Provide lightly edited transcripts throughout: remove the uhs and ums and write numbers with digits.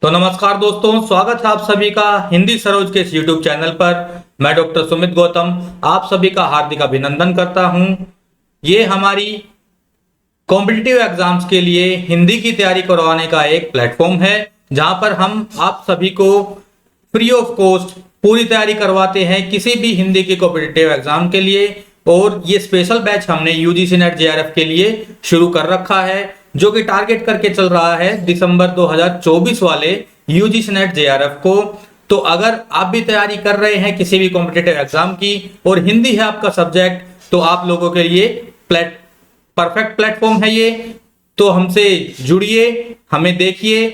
तो नमस्कार दोस्तों, स्वागत है आप सभी का हिंदी सरोज के इस यूट्यूब चैनल पर। मैं डॉक्टर सुमित गौतम आप सभी का हार्दिक अभिनंदन करता हूं। ये हमारी कॉम्पिटिटिव एग्जाम्स के लिए हिंदी की तैयारी करवाने का एक प्लेटफॉर्म है, जहां पर हम आप सभी को फ्री ऑफ कॉस्ट पूरी तैयारी करवाते हैं किसी भी हिंदी की कॉम्पिटिटिव एग्जाम के लिए। और ये स्पेशल बैच हमने यूजीसी नेट जेआरएफ के लिए शुरू कर रखा है, जो कि टारगेट करके चल रहा है दिसंबर 2024 वाले यूजीसी नेट जेआरएफ को। तो अगर आप भी तैयारी कर रहे हैं किसी भी कॉम्पिटिटिव एग्जाम की और हिंदी है आपका सब्जेक्ट, तो आप लोगों के लिए परफेक्ट प्लेटफॉर्म है ये। तो हमसे जुड़िए, हमें देखिए,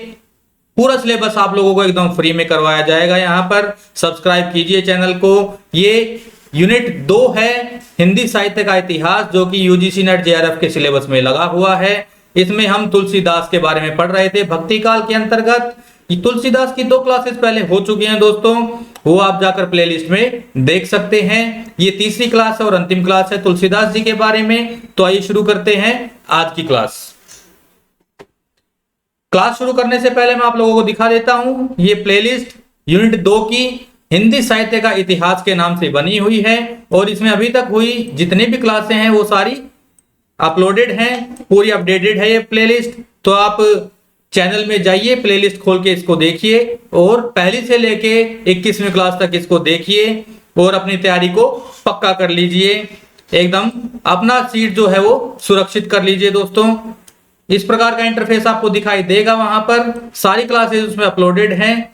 पूरा सिलेबस आप लोगों को एकदम फ्री में करवाया जाएगा। यहाँ पर सब्सक्राइब कीजिए चैनल को। ये यूनिट 2 है, हिंदी साहित्य का इतिहास, जो कि यूजीसी नेट जेआरएफ के सिलेबस में लगा हुआ है। इसमें हम तुलसीदास के बारे में पढ़ रहे थे भक्ति काल के अंतर्गत। ये तुलसीदास की 2 क्लासेस पहले हो चुकी हैं दोस्तों, वो आप जाकर प्लेलिस्ट में देख सकते हैं। ये तीसरी क्लास है और अंतिम क्लास है तुलसीदास जी के बारे में। तो आइए शुरू करते हैं आज की क्लास शुरू करने से पहले मैं आप लोगों को दिखा देता हूं, ये प्लेलिस्ट यूनिट 2 की हिंदी साहित्य का इतिहास के नाम से बनी हुई है। और इसमें अभी तक हुई जितनी भी क्लासें हैं वो सारी अपलोडेड हैं, पूरी अपडेटेड है ये प्लेलिस्ट। तो आप चैनल में जाइए, प्लेलिस्ट खोल के इसको देखिए और पहली से लेके 21वीं क्लास तक इसको देखिए और अपनी तैयारी को पक्का कर लीजिए। एकदम अपना सीट जो है वो सुरक्षित कर लीजिए दोस्तों। इस प्रकार का इंटरफेस आपको दिखाई देगा, वहां पर सारी क्लासेस उसमें अपलोडेड हैं,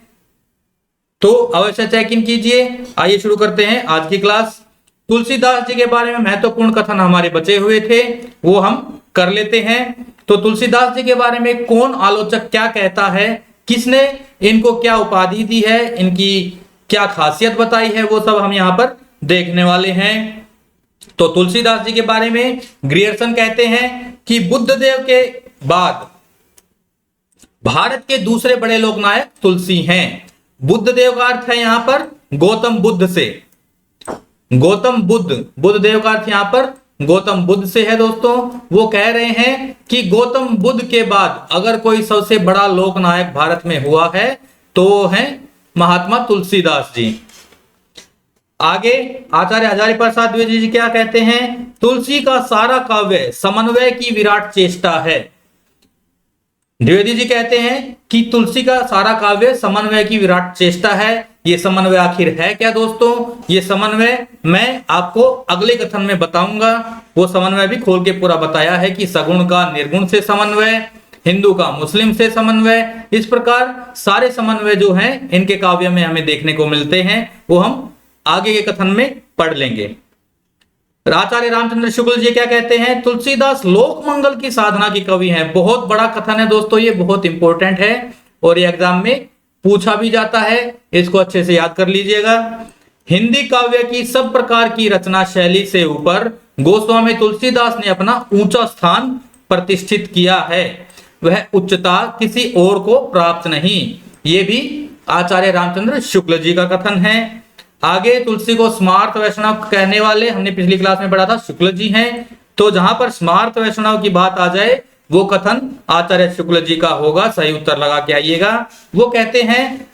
तो अवश्य चेक इन कीजिए। आइए शुरू करते हैं आज की क्लास। तुलसीदास जी के बारे में महत्वपूर्ण कथन हमारे बचे हुए थे, वो हम कर लेते हैं। तो तुलसीदास जी के बारे में कौन आलोचक क्या कहता है, किसने इनको क्या उपाधि दी है, इनकी क्या खासियत बताई है, वो सब हम यहाँ पर देखने वाले हैं। तो तुलसीदास जी के बारे में ग्रियर्सन कहते हैं कि बुद्ध देव के बाद भारत के दूसरे बड़े लोकनायक तुलसी हैं। बुद्ध देव का अर्थ है यहां पर गौतम बुद्ध से। गौतम बुद्ध देव का अर्थ यहां पर गौतम बुद्ध से है दोस्तों। वो कह रहे हैं कि गौतम बुद्ध के बाद अगर कोई सबसे बड़ा लोकनायक भारत में हुआ है तो वो है महात्मा तुलसीदास जी। आगे आचार्य हजारी प्रसाद द्विवेदी जी क्या कहते हैं, तुलसी का सारा काव्य समन्वय की विराट चेष्टा है। द्विवेदी जी कहते हैं कि तुलसी का सारा काव्य समन्वय की विराट चेष्टा है। ये समन्वय आखिर है क्या दोस्तों? ये समन्वय मैं आपको अगले कथन में बताऊंगा। वो समन्वय भी खोल के पूरा बताया है कि सगुण का निर्गुण से समन्वय, हिंदू का मुस्लिम से समन्वय, इस प्रकार सारे समन्वय जो हैं इनके काव्य में हमें देखने को मिलते हैं, वो हम आगे के कथन में पढ़ लेंगे। आचार्य रामचंद्र शुक्ल जी क्या कहते हैं, तुलसीदास लोक मंगल की साधना की कवि हैं। बहुत बड़ा कथन है दोस्तों, ये बहुत इंपॉर्टेंट है और ये एग्जाम में पूछा भी जाता है, इसको अच्छे से याद कर लीजिएगा। हिंदी काव्य की सब प्रकार की रचना शैली से ऊपर गोस्वामी तुलसीदास ने अपना ऊंचा स्थान प्रतिष्ठित किया है। वह उच्चता किसी और को प्राप्त नहीं। ये भी आचार्य रामचंद्र शुक्ल जी का कथन है। आगे तुलसी को स्मार्त वैष्णव कहने वाले हमने पिछली क्लास में पढ़ा था शुक्ल जी हैं। तो जहां पर स्मार्त वैष्णव की बात आ जाए वो कथन आचार्य शुक्ल जी का होगा, सही उत्तर लगा के आइएगा। वो कहते हैं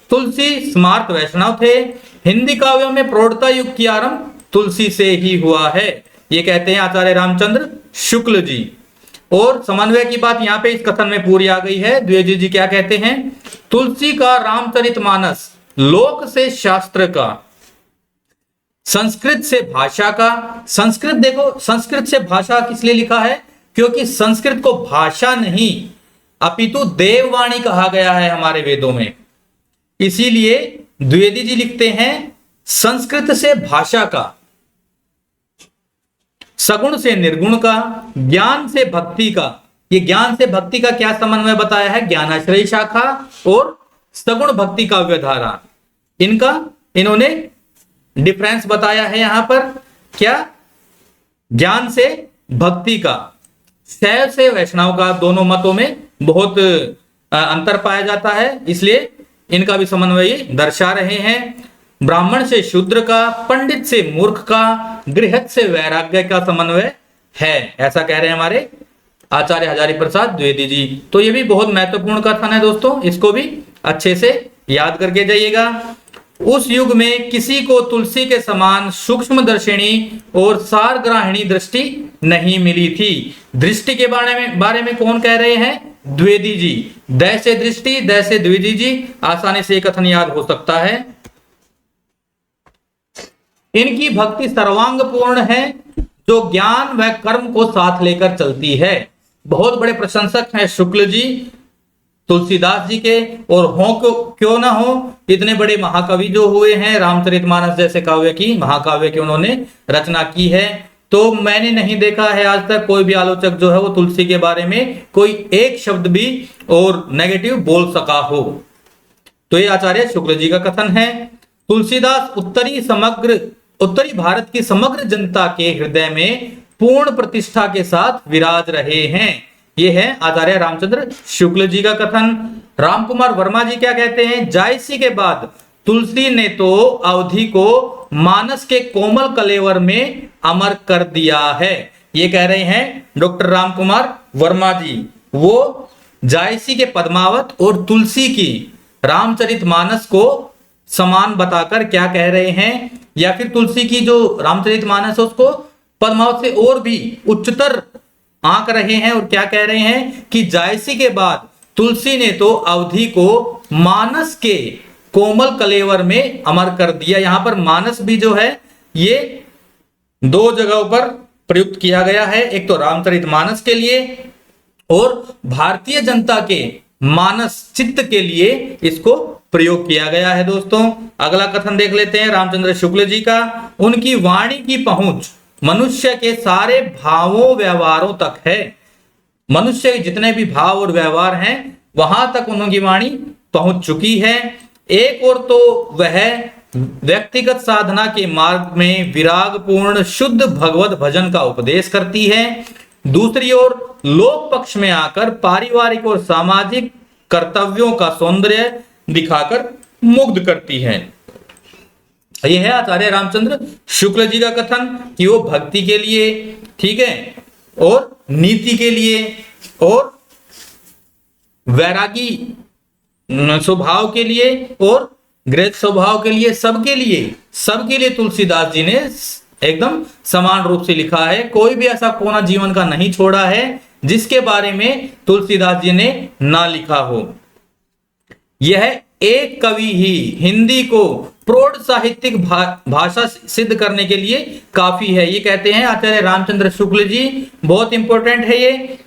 तुलसी स्मार्त वैष्णव थे। हिंदी काव्यों में प्रौढ़ता युग की आरंभ तुलसी से ही हुआ है, ये कहते हैं आचार्य रामचंद्र शुक्ल जी। और समन्वय की बात यहाँ पे इस कथन में पूरी आ गई है। द्विवेदी जी क्या कहते हैं, तुलसी का रामचरितमानस लोक से शास्त्र का, संस्कृत से भाषा का। संस्कृत देखो, संस्कृत से भाषा किस लिए लिखा है, क्योंकि संस्कृत को भाषा नहीं अपितु देववाणी कहा गया है हमारे वेदों में। इसीलिए द्विवेदी जी लिखते हैं संस्कृत से भाषा का, सगुण से निर्गुण का, ज्ञान से भक्ति का। ये ज्ञान से भक्ति का क्या समन्वय बताया है, ज्ञानाश्रयी शाखा और सगुण भक्ति का व्यवधारा, इनका इन्होंने डिफरेंस बताया है यहां पर। क्या, ज्ञान से भक्ति का, शैव से वैष्णव का, दोनों मतों में बहुत अंतर पाया जाता है, इसलिए इनका भी समन्वय दर्शा रहे हैं। ब्राह्मण से शूद्र का, पंडित से मूर्ख का, गृहस्थ से वैराग्य का समन्वय है, ऐसा कह रहे हैं हमारे आचार्य हजारी प्रसाद द्विवेदी जी। तो ये भी बहुत महत्वपूर्ण कथन है दोस्तों, इसको भी अच्छे से याद करके जाइएगा। उस युग में किसी को तुलसी के समान सूक्ष्मदर्शिनी और सारग्राहिणी दृष्टि नहीं मिली थी। दृष्टि के बारे में कौन कह रहे हैं? द्विवेदी जी। द से दृष्टि, द से द्विवेदी जी, आसानी से कथन याद हो सकता है। इनकी भक्ति सर्वांग पूर्ण है, जो ज्ञान व कर्म को साथ लेकर चलती है। बहुत बड़े प्रशंसक हैं शुक्ल जी तुलसीदास जी के, और हो क्यों ना हो, इतने बड़े महाकवि जो हुए हैं, रामचरितमानस जैसे काव्य की, महाकाव्य की उन्होंने रचना की है। तो मैंने नहीं देखा है आज तक कोई भी आलोचक जो है वो तुलसी के बारे में कोई एक शब्द भी और नेगेटिव बोल सका हो। तो ये आचार्य शुक्ल जी का कथन है। तुलसीदास उत्तरी भारत की समग्र जनता के हृदय में पूर्ण प्रतिष्ठा के साथ विराज रहे हैं। ये है आचार्य रामचंद्र शुक्ल जी का कथन। रामकुमार वर्मा जी क्या कहते हैं? जायसी के बाद तुलसी ने तो अवधि को मानस के कोमल कलेवर में अमर कर दिया है। ये कह रहे हैं डॉक्टर रामकुमार वर्मा जी। वो जायसी के पद्मावत और तुलसी की रामचरितमानस को समान बताकर क्या कह रहे हैं, या फिर तुलसी की जो रामचरितमानस है उसको पद्मावत से और भी उच्चतर आंक रहे हैं, और क्या कह रहे हैं कि जायसी के बाद तुलसी ने तो अवधि को मानस के कोमल कलेवर में अमर कर दिया। यहां पर मानस भी जो है ये दो जगहों पर प्रयुक्त किया गया है, एक तो रामचरितमानस के लिए और भारतीय जनता के मानस चित्त के लिए इसको प्रयोग किया गया है। दोस्तों अगला कथन देख लेते हैं रामचंद्र शुक्ल जी का। उनकी वाणी की पहुंच मनुष्य के सारे भावों व्यवहारों तक है। मनुष्य के जितने भी भाव और व्यवहार हैं वहां तक उनकी वाणी पहुंच चुकी है। एक और तो वह व्यक्तिगत साधना के मार्ग में विराग पूर्ण शुद्ध भगवत भजन का उपदेश करती है, दूसरी ओर लोक पक्ष में आकर पारिवारिक और सामाजिक कर्तव्यों का सौंदर्य दिखाकर मुग्ध करती है। यह है आचार्य रामचंद्र शुक्ल जी का कथन कि वो भक्ति के लिए, ठीक है, और नीति के लिए और वैरागी स्वभाव के लिए और गृहस्थ स्वभाव के लिए, सबके लिए तुलसीदास जी ने एकदम समान रूप से लिखा है। कोई भी ऐसा कोना जीवन का नहीं छोड़ा है जिसके बारे में तुलसीदास जी ने ना लिखा हो। यह एक कवि ही हिंदी को प्रौढ़ साहित्यिक भाषा सिद्ध करने के लिए काफी है। ये कहते हैं आचार्य रामचंद्र शुक्ल जी। बहुत इंपॉर्टेंट है ये।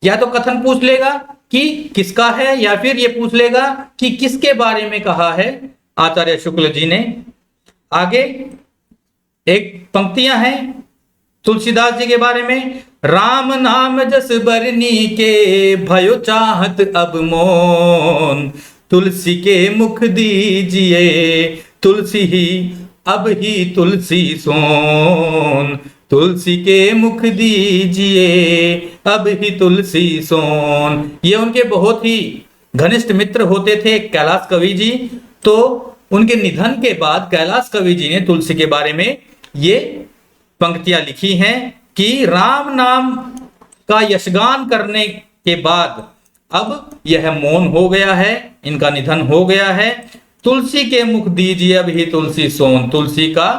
या तो कथन पूछ लेगा कि किसका है, या फिर ये पूछ लेगा कि किसके बारे में कहा है आचार्य शुक्ल जी ने। आगे एक पंक्तियां हैं तुलसीदास जी के बारे में। राम नाम जस बरनी के भयो चाहत अब मोन, तुलसी के मुख दीजिए तुलसी ही अब ही तुलसी सोन, तुलसी के मुख दीजिए अब ही तुलसी सोन। ये उनके बहुत ही घनिष्ठ मित्र होते थे कैलाश कवि जी। तो उनके निधन के बाद कैलाश कवि जी ने तुलसी के बारे में ये पंक्तियां लिखी हैं कि राम नाम का यशगान करने के बाद अब यह मौन हो गया है, इनका निधन हो गया है। तुलसी के मुख दीजिए अब ही तुलसी सोन, तुलसी का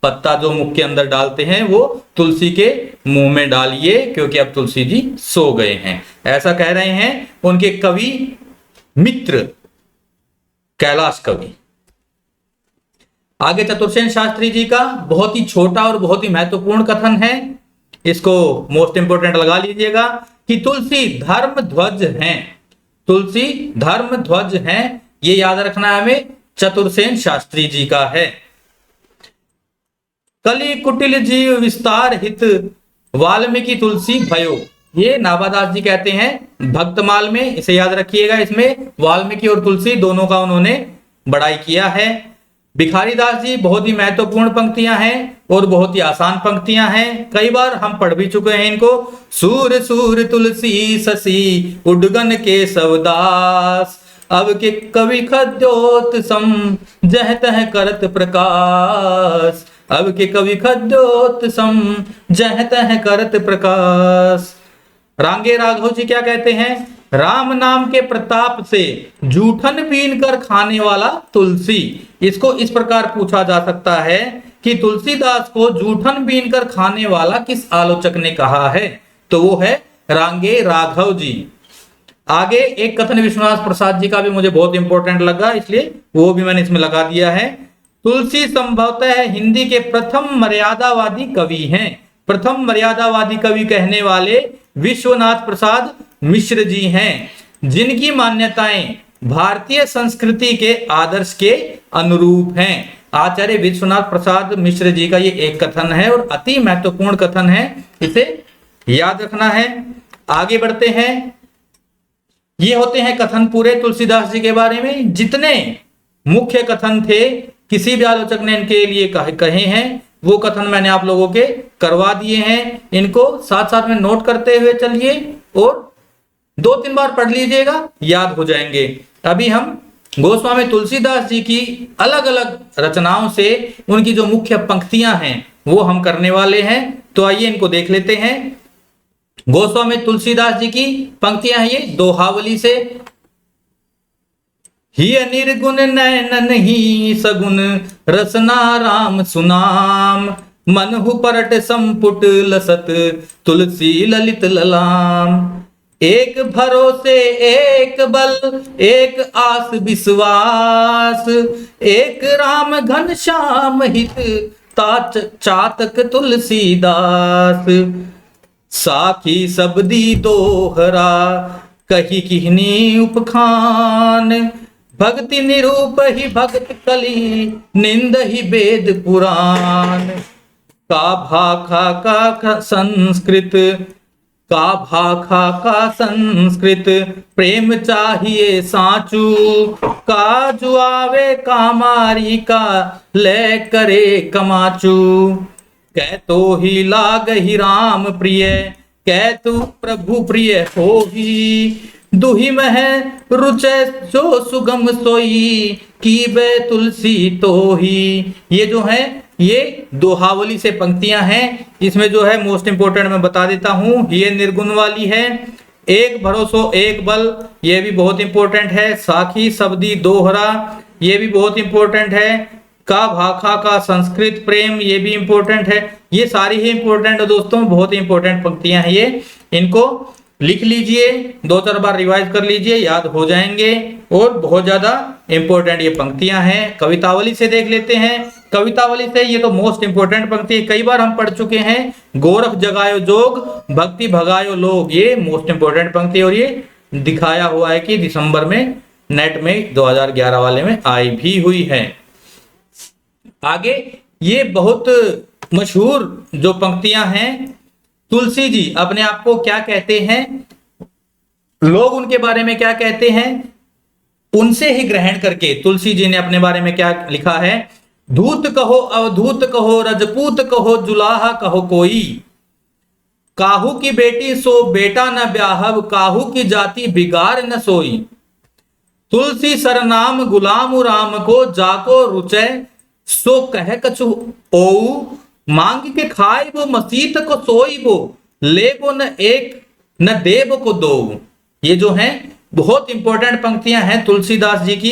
पत्ता जो मुख के अंदर डालते हैं वो तुलसी के मुंह में डालिए, क्योंकि अब तुलसी जी सो गए हैं। ऐसा कह रहे हैं उनके कवि मित्र कैलाश कवि। आगे चतुर्सेन शास्त्री जी का बहुत ही छोटा और बहुत ही महत्वपूर्ण कथन है, इसको मोस्ट इंपोर्टेंट लगा लीजिएगा कि तुलसी धर्म ध्वज हैं। तुलसी धर्म ध्वज हैं, ये याद रखना हमें चतुर्सेन शास्त्री जी का है। कली कुटिल जीव विस्तार हित वाल्मीकि तुलसी भयो, ये नाभादास जी कहते हैं भक्तमाल में, इसे याद रखिएगा। इसमें वाल्मीकि और तुलसी दोनों का उन्होंने बड़ाई किया है। भिखारी दास जी बहुत ही महत्वपूर्ण पंक्तियां हैं और बहुत ही आसान पंक्तियां हैं, कई बार हम पढ़ भी चुके हैं इनको। सूर सूर तुलसी शशि उडगन के सवदास, अब के कवि खद्योत सम जह तह करत प्रकाश, अब के कवि खद्योत सम जह तह करत प्रकाश। रांगे राघव जी क्या कहते हैं? राम नाम के प्रताप से जूठन बीन कर खाने वाला तुलसी। इसको इस प्रकार पूछा जा सकता है कि तुलसीदास को जूठन बीन कर खाने वाला किस आलोचक ने कहा है? तो वो है रांगे राघव जी। आगे एक कथन विश्वनाथ प्रसाद जी का भी मुझे बहुत इंपॉर्टेंट लगा, इसलिए वो भी मैंने इसमें लगा दिया है। तुलसी संभवतः हिंदी के प्रथम मर्यादावादी कवि हैं। प्रथम मर्यादावादी कवि कहने वाले विश्वनाथ प्रसाद मिश्र जी हैं, जिनकी मान्यताएं भारतीय संस्कृति के आदर्श के अनुरूप हैं। आचार्य विश्वनाथ प्रसाद मिश्र जी का ये एक कथन है और अति महत्वपूर्ण कथन है, इसे याद रखना है। आगे बढ़ते हैं। ये होते हैं कथन पूरे तुलसीदास जी के बारे में। जितने मुख्य कथन थे किसी भी आलोचक ने इनके लिए कहे हैं, वो कथन मैंने आप लोगों के करवा दिए हैं। इनको साथ साथ में नोट करते हुए चलिए और 2-3 बार पढ़ लीजिएगा, याद हो जाएंगे। अभी हम गोस्वामी तुलसीदास जी की अलग अलग रचनाओं से उनकी जो मुख्य पंक्तियां हैं वो हम करने वाले हैं। तो आइए इनको देख लेते हैं। गोस्वामी तुलसीदास जी की पंक्तियां हैं ये दोहावली से। ही निर्गुण नैनन ही सगुन रसना राम सुनाम, मनहु परट संपुट लसत तुलसी ललित ललाम। एक भरोसे एक बल एक आस विश्वास, एक राम घन श्याम हित ताच चातक तुलसीदास। साखी सबदी दोहरा कही किहनी उपखान, भक्ति निरूप ही भक्त कली निंद ही वेद पुराण। का भाखा का संस्कृत का भाखा का संस्कृत, प्रेम चाहिए साचू। का जुआवे कामारी का ले करे कमाचू। कह तो ही लाग ही राम प्रिय, कह तू प्रभु प्रिय हो ही। दुहि मह रुचै जो सुगम सोई, की बे तुलसी तो ही। ये जो है ये दोहावली से पंक्तियां हैं। इसमें जो है मोस्ट इंपोर्टेंट मैं बता देता हूं, ये निर्गुण वाली है। एक भरोसो एक बल, ये भी बहुत इंपॉर्टेंट है। साखी सबदी दोहरा, ये भी बहुत इंपॉर्टेंट है। का भाखा का संस्कृत प्रेम, ये भी इंपॉर्टेंट है। ये सारी ही इंपॉर्टेंट है दोस्तों, बहुत ही इंपॉर्टेंट पंक्तियां हैं ये। इनको लिख लीजिए, 2-4 बार रिवाइज कर लीजिए, याद हो जाएंगे। और बहुत ज्यादा इंपॉर्टेंट ये पंक्तियां हैं। कवितावली से देख लेते हैं। कवितावली से ये तो मोस्ट इंपॉर्टेंट पंक्ति है, कई बार हम पढ़ चुके हैं। गोरख जगायो जोग भक्ति भगायो लोग, ये मोस्ट इंपॉर्टेंट पंक्ति, और ये दिखाया हुआ है कि दिसंबर में नेट में 2011 वाले में आई भी हुई है। आगे ये बहुत मशहूर जो पंक्तियां हैं, तुलसी जी अपने आप को क्या कहते हैं, लोग उनके बारे में क्या कहते हैं, उनसे ही ग्रहण करके तुलसी जी ने अपने बारे में क्या लिखा है। धूत कहो अवधूत कहो, रजपूत कहो जुलाहा कहो कोई। काहू की बेटी सो बेटा न ब्याहब, काहू की जाति बिगाड़ न सोई। तुलसी सरनाम गुलाम राम को, जाको रुचै सो कह कछु ओऊ। मांग के खाए वो मसीत को सोई वो, ले वो न एक न देव को दो। ये जो है बहुत इंपॉर्टेंट पंक्तियां हैं तुलसीदास जी की।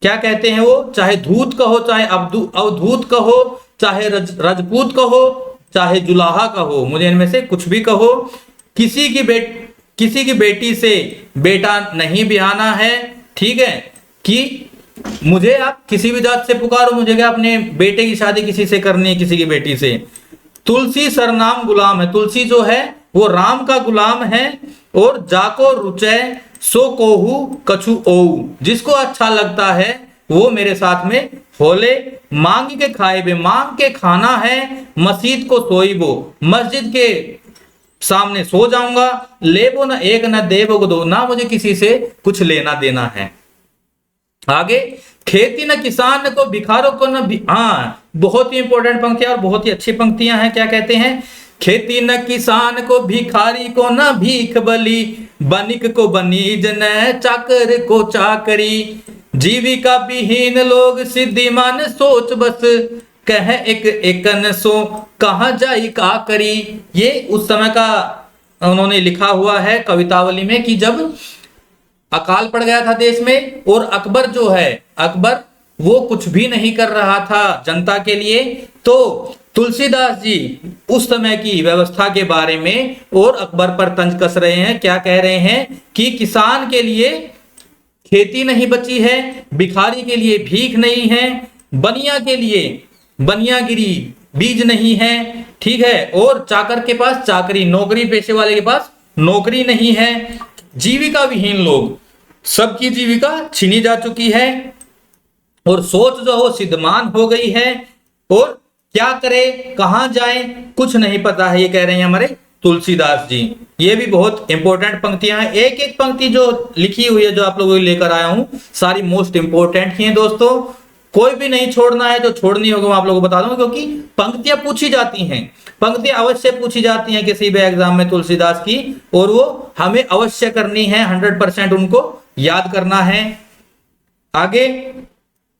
क्या कहते हैं वो, चाहे धूत कहो, चाहे अवधूत कहो, चाहे रजपूत कहो, चाहे जुलाहा कहो, मुझे इनमें से कुछ भी कहो, किसी की बेटी से बेटा नहीं ब्याहना है। ठीक है कि मुझे आप किसी भी जात से पुकारो, मुझे क्या अपने बेटे की शादी किसी से करनी है, किसी की बेटी से। तुलसी सरनाम गुलाम है, तुलसी जो है वो राम का गुलाम है। और जाको रुचै सो कोहू कछु ओऊ, जिसको अच्छा लगता है वो मेरे साथ में होले। मांग के खाए बे, मांग के खाना है। मस्जिद को सोई बो, मस्जिद के सामने सो जाऊंगा। ले वो न एक न देव को दो, ना मुझे किसी से कुछ लेना देना है। आगे खेती न किसान को भिखारों को न हाँ, बहुत ही इंपॉर्टेंट पंक्तियां और बहुत ही अच्छी पंक्तियां हैं। क्या कहते हैं, खेती न किसान को भिखारी को न भीख बली, बनिक को बनीज न चाकर को चाकरी। जीविका विहीन लोग सिद्धिमान सोच बस, कह एक एकन सो कहाँ जाई का करी। ये उस समय का उन्होंने लिखा हुआ है कवितावली में कि जब अकाल पड़ गया था देश में और अकबर जो है, अकबर वो कुछ भी नहीं कर रहा था जनता के लिए, तो तुलसीदास जी उस समय की व्यवस्था के बारे में और अकबर पर तंज कस रहे हैं। क्या कह रहे हैं कि किसान के लिए खेती नहीं बची है, भिखारी के लिए भीख नहीं है, बनिया के लिए बनियागिरी बीज नहीं है, ठीक है, और चाकर के पास चाकरी, नौकरी पेशे वाले के पास नौकरी नहीं है, जीविका विहीन लोग, सबकी जीविका छीनी जा चुकी है और सोच जो हो सिद्धमान हो गई है, और क्या करे कहां जाए कुछ नहीं पता है। ये कह रहे हैं हमारे तुलसीदास जी। ये भी बहुत इंपॉर्टेंट पंक्तियां हैं। एक एक पंक्ति जो लिखी हुई है जो आप लोगों को लेकर आया हूं, सारी मोस्ट इंपॉर्टेंट ही हैं दोस्तों। कोई भी नहीं छोड़ना है, जो छोड़नी होगी मैं आप लोगों को बता दूंगा, क्योंकि पंक्तियां पूछी जाती हैं, पंक्तियां अवश्य पूछी जाती हैं किसी भी एग्जाम में तुलसीदास की, और वो हमें अवश्य करनी है, 100% उनको याद करना है। आगे,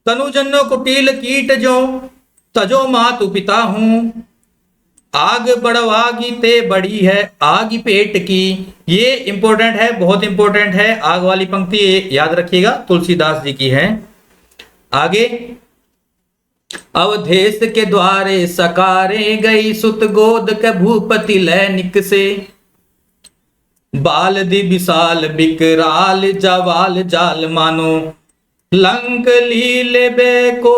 तनुजन्नो कुटिल कीट जो तजो मातु पिता हूं, आग बढ़वागी ते बड़ी है आग पेट की। ये इंपॉर्टेंट है, बहुत इंपॉर्टेंट है। आग वाली पंक्ति याद रखिएगा, तुलसीदास जी की है। आगे, अवधेश के द्वारे सकारे गई सुत गोद के भूपति लैनिक से, बाल दि विशाल बिकराल जवाल जाल मानो, लंक लीले बे को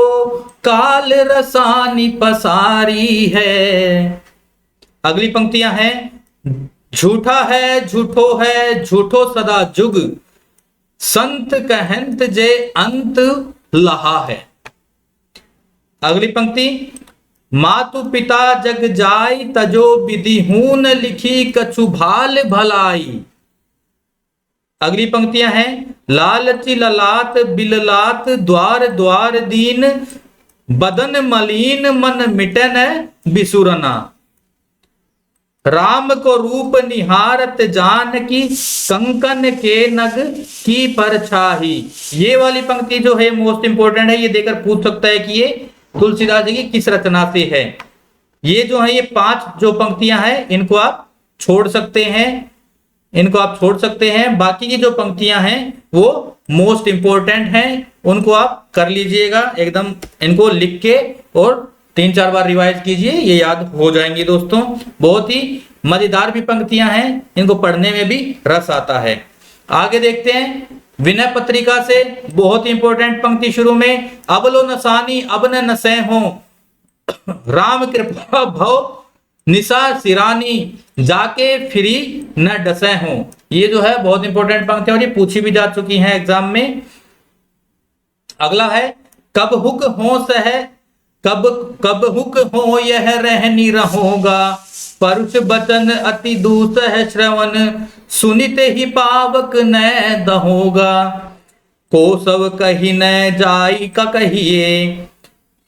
काल रसानी पसारी है। अगली पंक्तियां हैं, झूठा है झूठो है झूठो सदा जुग, संत कहंत जे अंत लहा है। अगली पंक्ति, मातु पिता जग जाय तजो विधि हून लिखी कछु भाल भलाई। अगली पंक्तियां हैं, लालची ललाट बिललाट द्वार द्वार दीन, बदन मलिन मन मिटन बिसुरना, राम को रूप निहारत जान की कंकन के नग की परछाही। ये वाली पंक्ति जो है मोस्ट इंपोर्टेंट है, ये देकर पूछ सकता है कि ये तुलसीदास जी की किस रचना से है। ये जो है ये 5 जो पंक्तियां हैं इनको आप छोड़ सकते हैं, इनको आप छोड़ सकते हैं। बाकी की जो पंक्तियां हैं वो मोस्ट इंपोर्टेंट हैं, उनको आप कर लीजिएगा एकदम, इनको लिख के और 3-4 बार रिवाइज कीजिए, ये याद हो जाएंगी दोस्तों। बहुत ही मजेदार भी पंक्तियां हैं, इनको पढ़ने में भी रस आता है। आगे देखते हैं, विनय पत्रिका से बहुत ही इंपॉर्टेंट पंक्ति शुरू में, अब लो नसानी अब न नसै हो, राम कृपा भव निशा सिरानी, जाके फ्री न डसे हो। ये जो है बहुत इंपॉर्टेंट पंक्ति है और ये पूछी भी जा चुकी है एग्जाम में। अगला है, कब हुक हो सह कब कब हुक हो यह रहनी रहोगा, परुष बचन अति दूसह श्रवण, सुनिते ही पावक न दहोगा, को सब कही न जाई का कहिए,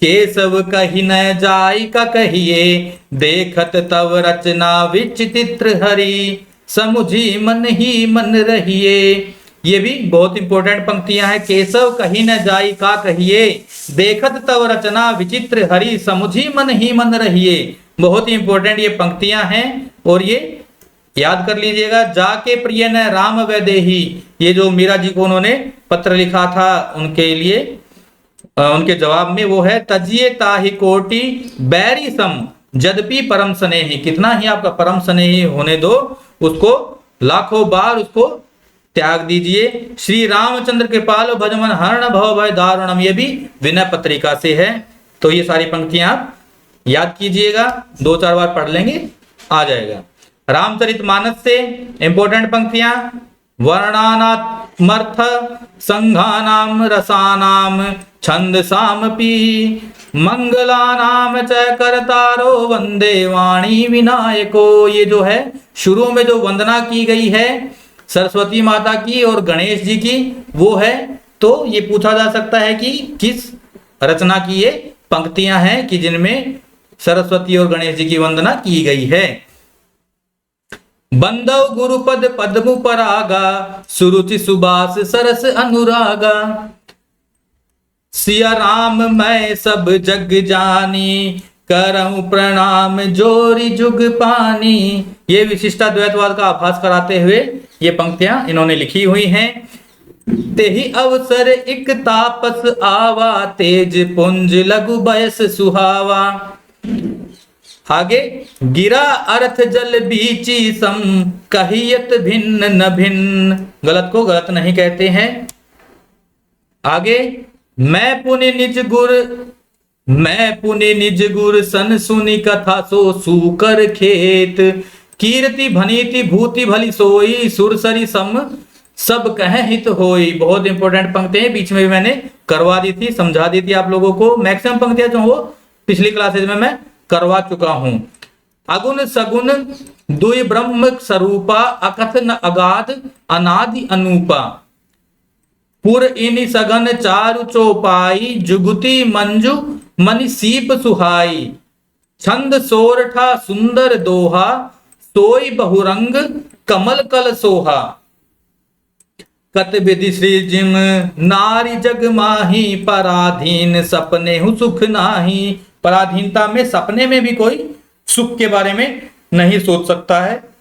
केशव कही न जाई का कहिए, देखत तव रचना विचित्र हरि, समुझी मन ही मन रहिए। ये भी बहुत इंपॉर्टेंट पंक्तियां हैं। केशव कही न जाई का कहिए, देखत तव रचना विचित्र हरि, समुझी मन ही मन रहिए। बहुत ही इंपॉर्टेंट ये पंक्तियां हैं और ये याद कर लीजिएगा। जाके प्रिय न राम वैदेही, ये जो मीरा जी को उन्होंने पत्र लिखा था उनके लिए, उनके जवाब में वो है, तजिए ताहि कोटि बैरी सम जदपि परम स्नेही। कितना ही आपका परम स्नेही होने दो, उसको लाखों बार उसको त्याग दीजिए। श्री रामचंद्र कृपाल भजमन हरण भव भय दारुणम, ये भी विनय पत्रिका से है। तो ये सारी पंक्तियां आप याद कीजिएगा, 2-4 बार पढ़ लेंगे आ जाएगा। रामचरितमानस से इंपॉर्टेंट पंक्तियां, वर्णानामर्थ संघानाम रसानाम छंद सामपी, मंगलानाम च करतारो वंदे वाणी विनायको। ये जो है शुरू में जो वंदना की गई है सरस्वती माता की और गणेश जी की वो है। तो ये पूछा जा सकता है कि किस रचना की ये पंक्तियां हैं कि जिनमें सरस्वती और गणेश जी की वंदना की गई है। बंदव गुरुपद पद्म परागा, सुरुचि सुबास सरस अनुरागा, सिया राम मैं सब जग जानी, करऊं प्रणाम जोरी जुग पानी। ये विशिष्टाद्वैतवाद का आभास कराते हुए ये पंक्तियां इन्होंने लिखी हुई हैं। तेहि अवसर एक तापस आवा, तेज पुंज लघु बयस सुहावा। आगे, गिरा अर्थ जल बीची सम, कहियत भिन्न न भिन्न। गलत को गलत नहीं कहते हैं। आगे, मैं पुनि निज गुर सन सुनी कथा, सो सूकर खेत। कीर्ति भनीति भूति भली सोई, सुरसरी सम सब कह हित होई। बहुत इंपॉर्टेंट पंक्ति है, बीच में भी मैंने करवा दी थी, समझा दी थी आप लोगों को। मैक्सिमम पंक्तियां जो हो पिछली क्लासेज में मैं करवा चुका हूं। अगुण सगुण दुई ब्रह्म स्वरूपा, अकथ न अगाध अनादि अनूपा। पुर इनि सगन चारु चौपाई, जुगुति मंजू मनि सीप सुहाई। छंद सोरठा सुंदर दोहा, सोई बहुरंग कमल कल सोहा। कत विधि सृजिम नारी जग माही, पराधीन सपने हु सुख नाही। पराधीनता में, सपने में भी कोई सुख के बारे में नहीं सोच सकता है।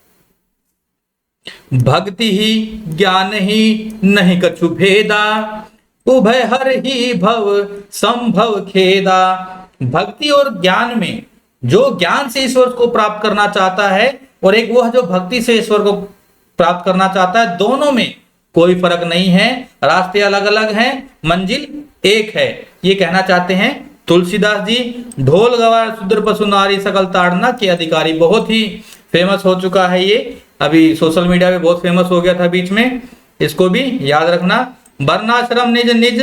भक्ति ही ज्ञान ही नहीं कछु भेदा, उभय हर ही भव संभव खेदा। भक्ति और ज्ञान में, जो ज्ञान से ईश्वर को प्राप्त करना चाहता है और एक वह जो भक्ति से ईश्वर को प्राप्त करना चाहता है, दोनों में कोई फर्क नहीं है। रास्ते अलग अलग हैं, मंजिल एक है, ये कहना चाहते हैं तुलसीदास जी। ढोल गवार शूद्र पशु नारी सकल ताड़ना के अधिकारी, बहुत ही फेमस हो चुका है ये, अभी सोशल मीडिया पे बहुत फेमस हो गया था बीच में, इसको भी याद रखना। वर्णाश्रम निज निज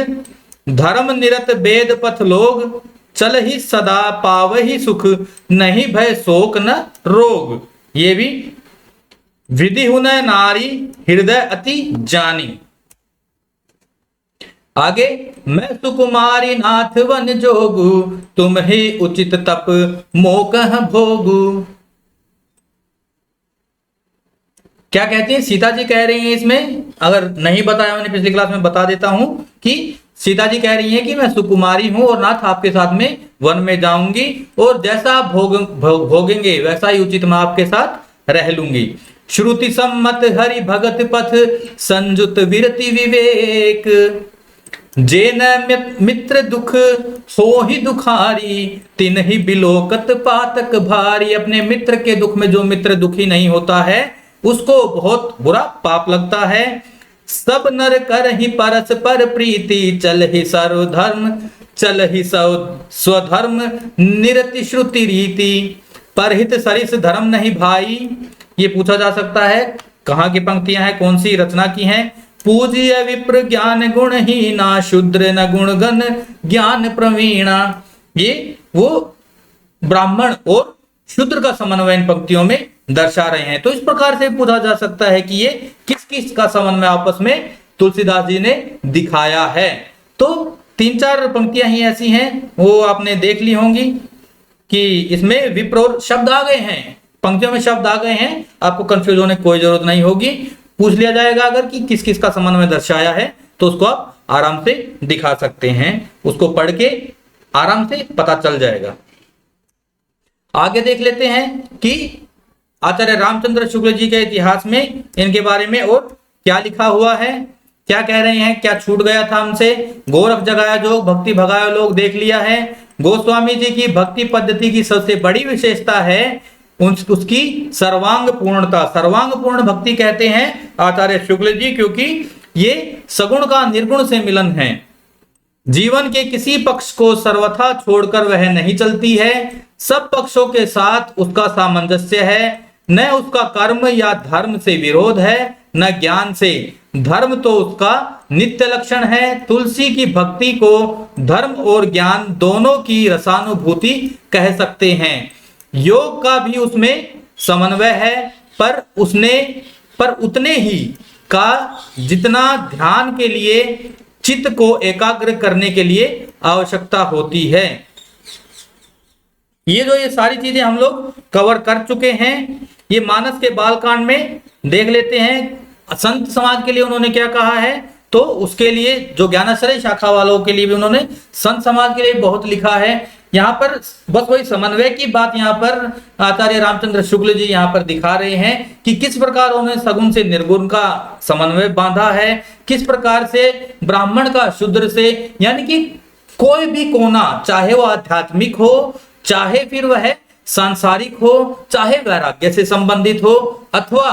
धर्म निरत वेद पथ लोग, चल ही सदा पाव ही सुख, नहीं भय शोक न रोग। ये भी विधि हुनय नारी हृदय अति जानी। आगे, मैं सुकुमारी नाथ वन जोगु, तुम ही उचित तप मोकह भोगु। क्या कहती है सीता जी? कह रही हैं इसमें, अगर नहीं बताया मैंने पिछली क्लास में बता देता हूं कि सीता जी कह रही हैं कि मैं सुकुमारी हूं और नाथ आपके साथ में वन में जाऊंगी, और जैसा आप भोगेंगे वैसा ही उचित मैं आपके साथ रह लूंगी। श्रुति सम्मत हरि भगत पथ, संजुत विरति विवेक। जेन मित्र दुख हो ही दुखारी, तिन ही बिलोकत पातक भारी। अपने मित्र के दुख में जो मित्र दुखी नहीं होता है उसको बहुत बुरा पाप लगता है। सब नर कर ही परस्पर प्रीति, चल ही सर्वधर्म चल ही स्वधर्म, निरति श्रुति रीति। परहित सरिस धर्म नहीं भाई। ये पूछा जा सकता है कहाँ की पंक्तियां हैं, कौन सी रचना की हैं। पूज्य विप्र ज्ञान गुणहीना, शूद्र न गुणगण ज्ञान प्रवीणा। ये वो ब्राह्मण और शूद्र का समन्वय इन पंक्तियों में दर्शा रहे हैं। तो इस प्रकार से पूछा जा सकता है कि ये किस किस का समन्वय आपस में तुलसीदास जी ने दिखाया है। तो 3-4 पंक्तियां ही ऐसी हैं, वो आपने देख ली होंगी कि इसमें विप्र और शब्द आ गए हैं, पंक्तियों में शब्द आ गए हैं, आपको कंफ्यूज होने की कोई जरूरत नहीं होगी। पूछ लिया जाएगा अगर कि किस किस का समन्वय दर्शाया है, तो उसको आप आराम से दिखा सकते हैं, उसको पढ़ के आराम से पता चल जाएगा। आगे देख लेते हैं कि आचार्य रामचंद्र शुक्ल जी के इतिहास में इनके बारे में और क्या लिखा हुआ है, क्या कह रहे हैं, क्या छूट गया था हमसे। गोरख जगाया जोग भक्ति भगाया लोग देख लिया है। गोस्वामी जी की भक्ति पद्धति की सबसे बड़ी विशेषता है उसकी सर्वांग पूर्णता। सर्वांग पूर्ण भक्ति कहते हैं आचार्य शुक्ल जी, क्योंकि ये सगुण का निर्गुण से मिलन है। जीवन के किसी पक्ष को सर्वथा छोड़कर वह नहीं चलती है, सब पक्षों के साथ उसका सामंजस्य है। न उसका कर्म या धर्म से विरोध है, न ज्ञान से। धर्म तो उसका नित्य लक्षण है। तुलसी की भक्ति को धर्म और ज्ञान दोनों की रसानुभूति कह सकते हैं। योग का भी उसमें समन्वय है, पर उतने ही का जितना ध्यान के लिए चित्त को एकाग्र करने के लिए आवश्यकता होती है। ये सारी चीजें हम लोग कवर कर चुके हैं। ये मानस के बालकांड में देख लेते हैं संत समाज के लिए उन्होंने क्या कहा है। तो उसके लिए जो ज्ञानाश्रय शाखा वालों के लिए भी उन्होंने संत समाज के लिए बहुत लिखा है। यहाँ पर बस वही समन्वय की बात यहाँ पर आचार्य रामचंद्र शुक्ल जी यहाँ पर दिखा रहे हैं कि किस प्रकार उन्होंने सगुण से निर्गुण का समन्वय बांधा है, किस प्रकार से ब्राह्मण का शूद्र से, यानी कि कोई भी कोना, चाहे वो आध्यात्मिक हो, चाहे फिर वह सांसारिक हो, चाहे वैराग्य से संबंधित हो अथवा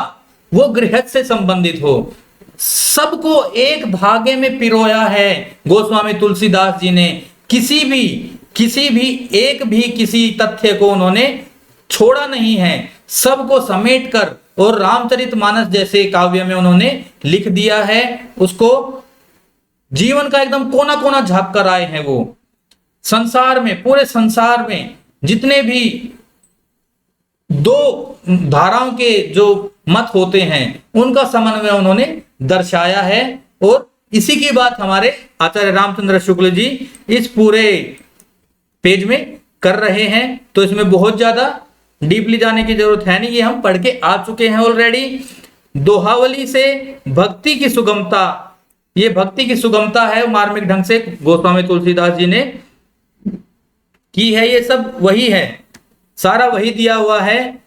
वो गृहस्थ से संबंधित हो, सबको एक धागे में पिरोया है गोस्वामी तुलसीदास जी ने। किसी भी एक भी किसी तथ्य को उन्होंने छोड़ा नहीं है, सबको समेट कर और रामचरितमानस जैसे काव्य में उन्होंने लिख दिया है। उसको जीवन का एकदम कोना कोना झांक कर आए हैं वो। संसार में, पूरे संसार में जितने भी दो धाराओं के जो मत होते हैं उनका समन्वय उन्होंने दर्शाया है। और इसी की बात हमारे आचार्य रामचंद्र शुक्ल जी इस पूरे पेज में कर रहे हैं। तो इसमें बहुत ज्यादा डीपली जाने की जरूरत है नहीं, ये हम पढ़ के आ चुके हैं ऑलरेडी। दोहावली से भक्ति की सुगमता, ये भक्ति की सुगमता है मार्मिक ढंग से गोस्वामी तुलसीदास जी ने की है। ये सब वही है, सारा वही दिया हुआ है।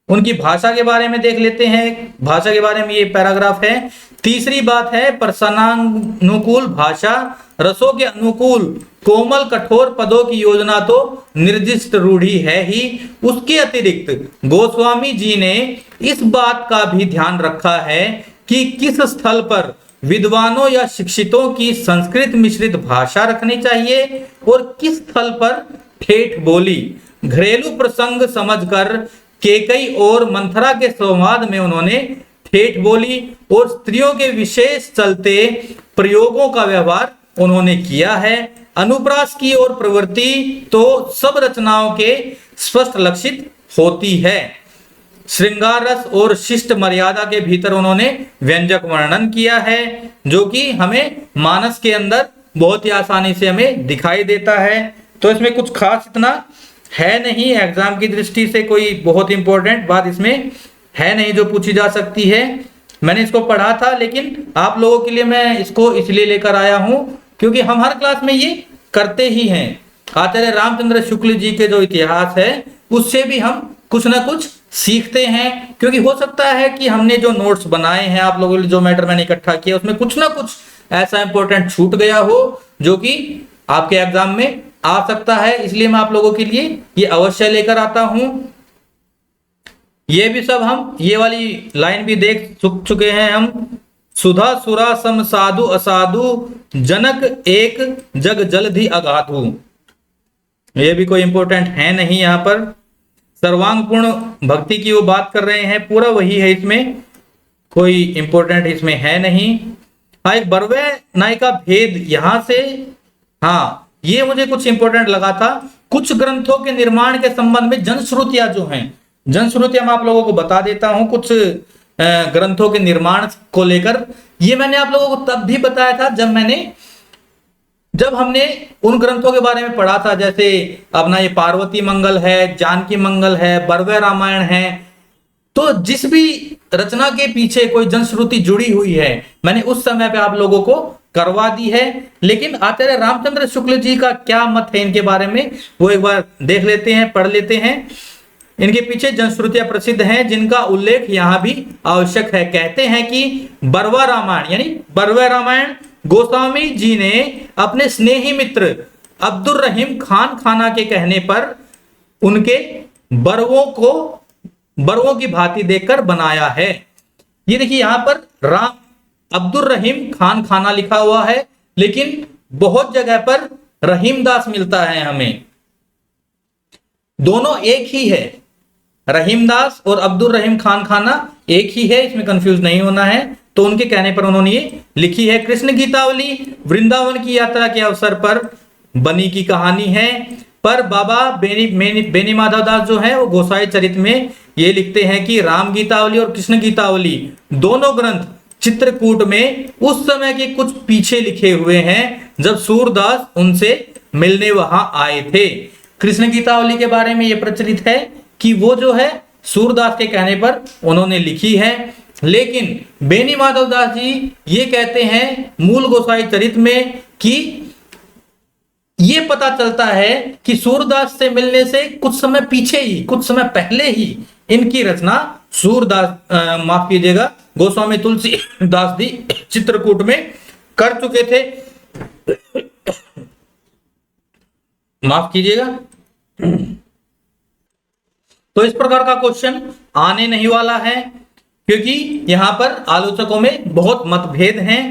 उनकी भाषा के बारे में देख लेते हैं, भाषा के बारे में ये पैराग्राफ है। तीसरी बात है प्रसंगानुकूल भाषा, रसों के अनुकूल कोमल कठोर पदों की योजना तो निर्दिष्ट रूढ़ी है ही। उसके अतिरिक्त गोस्वामी जी ने इस बात का भी ध्यान रखा है कि किस स्थल पर विद्वानों या शिक्षितों की संस्कृत मिश्रित भाषा रखनी चाहिए और किस स्थल पर ठेठ बोली। घरेलू प्रसंग समझकर केकई और मंथरा के संवाद में उन्होंने ठेठ बोली और स्त्रियों के विशेष चलते प्रयोगों का व्यवहार उन्होंने किया है। अनुप्रास की और प्रवृत्ति तो सब रचनाओं के स्पष्ट लक्षित होती है। श्रृंगार रस और शिष्ट मर्यादा के भीतर उन्होंने व्यंजक वर्णन किया है, जो कि हमें मानस के अंदर बहुत ही आसानी से हमें दिखाई देता है। तो इसमें कुछ खास इतना है नहीं, एग्जाम की दृष्टि से कोई बहुत इंपॉर्टेंट बात इसमें है नहीं जो पूछी जा सकती है। मैंने इसको पढ़ा था, लेकिन आप लोगों के लिए मैं इसको इसलिए लेकर आया हूं क्योंकि हम हर क्लास में ये करते ही हैं। आचार्य रामचंद्र शुक्ल जी के जो इतिहास है उससे भी हम कुछ ना कुछ सीखते हैं, क्योंकि हो सकता है कि हमने जो नोट्स बनाए हैं, आप लोगों के लिए जो मैटर मैंने इकट्ठा किया, उसमें कुछ ना कुछ ऐसा इंपॉर्टेंट छूट गया हो जो कि आपके एग्जाम में आ सकता है। इसलिए मैं आप लोगों के लिए ये अवश्य लेकर आता हूं। ये भी सब हम ये वाली लाइन भी देख चुके हैं हम। सुधा सुरा सम साधु असाधु जनक एक जग जलधि अगाधु। ये भी कोई इंपॉर्टेंट है नहीं। यहाँ पर सर्वांगपूर्ण भक्ति की वो बात कर रहे हैं, पूरा वही है, इसमें कोई इंपॉर्टेंट इसमें है नहीं। हाँ, एक बरवे नाय का भेद यहां से, हाँ ये मुझे कुछ इंपॉर्टेंट लगा था। कुछ ग्रंथों के निर्माण के संबंध में जनश्रुतियां जो हैं, जनश्रुतियां मैं आप लोगों को बता देता हूं। कुछ ग्रंथों के निर्माण को लेकर ये मैंने आप लोगों को तब भी बताया था जब हमने उन ग्रंथों के बारे में पढ़ा था, जैसे अपना ये पार्वती मंगल है, जानकी मंगल है, बरवे रामायण है। तो जिस भी रचना के पीछे कोई जनश्रुति जुड़ी हुई है मैंने उस समय पे आप लोगों को करवा दी है। लेकिन आचार्य रामचंद्र शुक्ल जी का क्या मत है इनके बारे में वो एक बार देख लेते हैं, पढ़ लेते हैं। इनके पीछे जनश्रुतियां प्रसिद्ध हैं जिनका उल्लेख यहां भी आवश्यक है। कहते हैं कि बरवा रामायण यानी बरवे रामायण गोस्वामी जी ने अपने स्नेही मित्र अब्दुल रहीम खान खाना के कहने पर उनके बरवों की भांति देखकर बनाया है। ये देखिए यहां पर अब्दुल रहीम खान खाना लिखा हुआ है, लेकिन बहुत जगह पर रहीमदास मिलता है हमें। दोनों एक ही है, रहीमदास और अब्दुल रहीम खान खाना एक ही है, इसमें कंफ्यूज नहीं होना है। तो उनके कहने पर उन्होंने ये लिखी है। कृष्ण गीतावली वृंदावन की यात्रा के अवसर पर बनी की कहानी है। पर बाबा बेनी माधव दास जो है वो गोसाई चरित में ये लिखते हैं कि राम गीतावली और कृष्ण गीतावली दोनों ग्रंथ चित्रकूट में उस समय के कुछ पीछे लिखे हुए हैं जब सूरदास उनसे मिलने वहां आए थे। कृष्ण गीतावली के बारे में यह प्रचलित है कि वो जो है सूरदास के कहने पर उन्होंने लिखी है। लेकिन बेनी माधव दास जी ये कहते हैं मूल गोसाई चरित में कि ये पता चलता है कि सूरदास से मिलने से कुछ समय पीछे ही, कुछ समय पहले ही इनकी रचना सूरदास माफ कीजिएगा गोस्वामी तुलसीदास जी चित्रकूट में कर चुके थे। माफ कीजिएगा। तो इस प्रकार का क्वेश्चन आने नहीं वाला है, क्योंकि यहां पर आलोचकों में बहुत मतभेद हैं,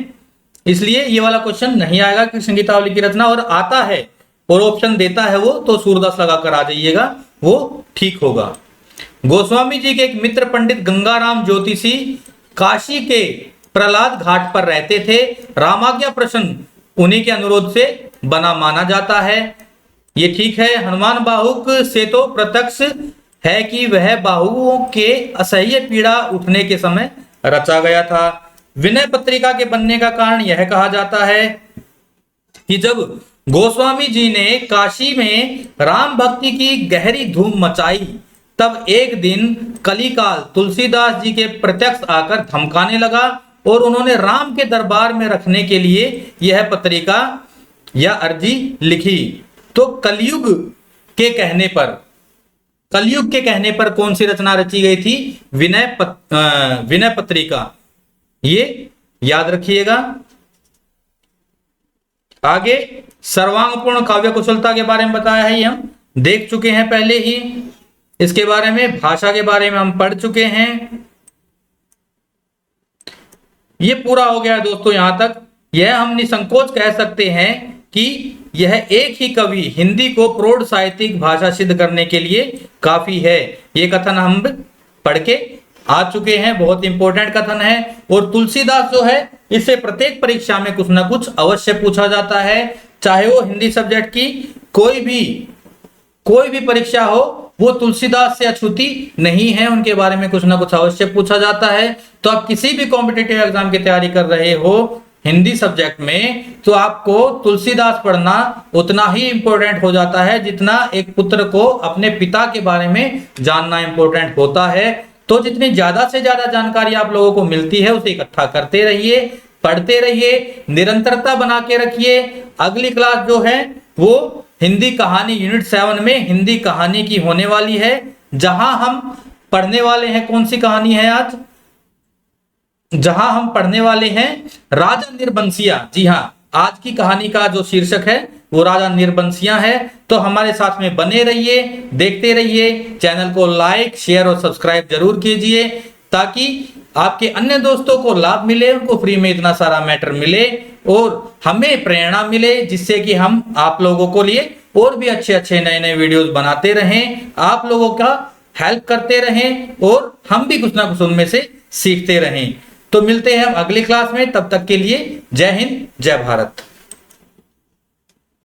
इसलिए ये वाला क्वेश्चन नहीं आएगा कि संगीतावली की रचना, और आता है और ऑप्शन देता है वो तो सूरदास लगाकर आ जाइएगा, वो ठीक होगा। गोस्वामी जी के एक मित्र पंडित गंगाराम ज्योतिषी काशी के प्रहलाद घाट पर रहते थे। रामाज्ञा प्रश्न उन्हीं के अनुरोध से बना माना जाता है। ये ठीक है। हनुमान बाहुक से तो प्रत्यक्ष है कि वह बाहुओं के असह्य पीड़ा उठने के समय रचा गया था। विनय पत्रिका के बनने का कारण यह कहा जाता है कि जब गोस्वामी जी ने काशी में राम भक्ति की गहरी धूम मचाई, तब एक दिन कलिकाल तुलसीदास जी के प्रत्यक्ष आकर धमकाने लगा और उन्होंने राम के दरबार में रखने के लिए यह पत्रिका या अर्जी लिखी। तो कलयुग के कहने पर कौन सी रचना रची गई थी? विनय पत्रिका, ये याद रखिएगा। आगे सर्वांगपूर्ण काव्य कुशलता के बारे में बताया है, ये हम देख चुके हैं पहले ही। इसके बारे में भाषा के बारे में हम पढ़ चुके हैं। ये पूरा हो गया दोस्तों। यहां तक यह हम निसंकोच कह सकते हैं कि यह एक ही कवि हिंदी को प्रौढ़ साहित्यिक भाषा सिद्ध करने के लिए काफी है। ये कथन हम पढ़ के आ चुके हैं, बहुत इंपॉर्टेंट कथन है। और तुलसीदास जो है, इससे प्रत्येक परीक्षा में कुछ ना कुछ अवश्य पूछा जाता है, चाहे वो हिंदी सब्जेक्ट की कोई भी परीक्षा हो, वो तुलसीदास से अछूती नहीं है, उनके बारे में कुछ ना कुछ अवश्य पूछा जाता है। तो आप किसी भी कॉम्पिटिटिव एग्जाम की तैयारी कर रहे हो हिंदी सब्जेक्ट में, तो आपको तुलसीदास पढ़ना उतना ही इंपॉर्टेंट हो जाता है जितना एक पुत्र को अपने पिता के बारे में जानना इंपॉर्टेंट होता है। तो जितनी ज्यादा से ज्यादा जानकारी आप लोगों को मिलती है, उसे इकट्ठा करते रहिए, पढ़ते रहिए, निरंतरता बना के रखिए। अगली क्लास जो है वो हिंदी कहानी यूनिट 7 में हिंदी कहानी की होने वाली है, जहां हम पढ़ने वाले हैं, कौन सी कहानी है आज? जहां हम पढ़ने वाले हैं राजा निर्बंसिया। जी हाँ, आज की कहानी का जो शीर्षक है वो राजा निर्बंसिया है। तो हमारे साथ में बने रहिए, देखते रहिए। चैनल को लाइक, शेयर और सब्सक्राइब जरूर कीजिए, ताकि आपके अन्य दोस्तों को लाभ मिले, उनको फ्री में इतना सारा मैटर मिले और हमें प्रेरणा मिले, जिससे कि हम आप लोगों को लिए और भी अच्छे अच्छे नए नए वीडियोस बनाते रहें, आप लोगों का हेल्प करते रहें और हम भी कुछ ना कुछ उनमें से सीखते रहें। तो मिलते हैं हम अगली क्लास में, तब तक के लिए जय हिंद, जय भारत।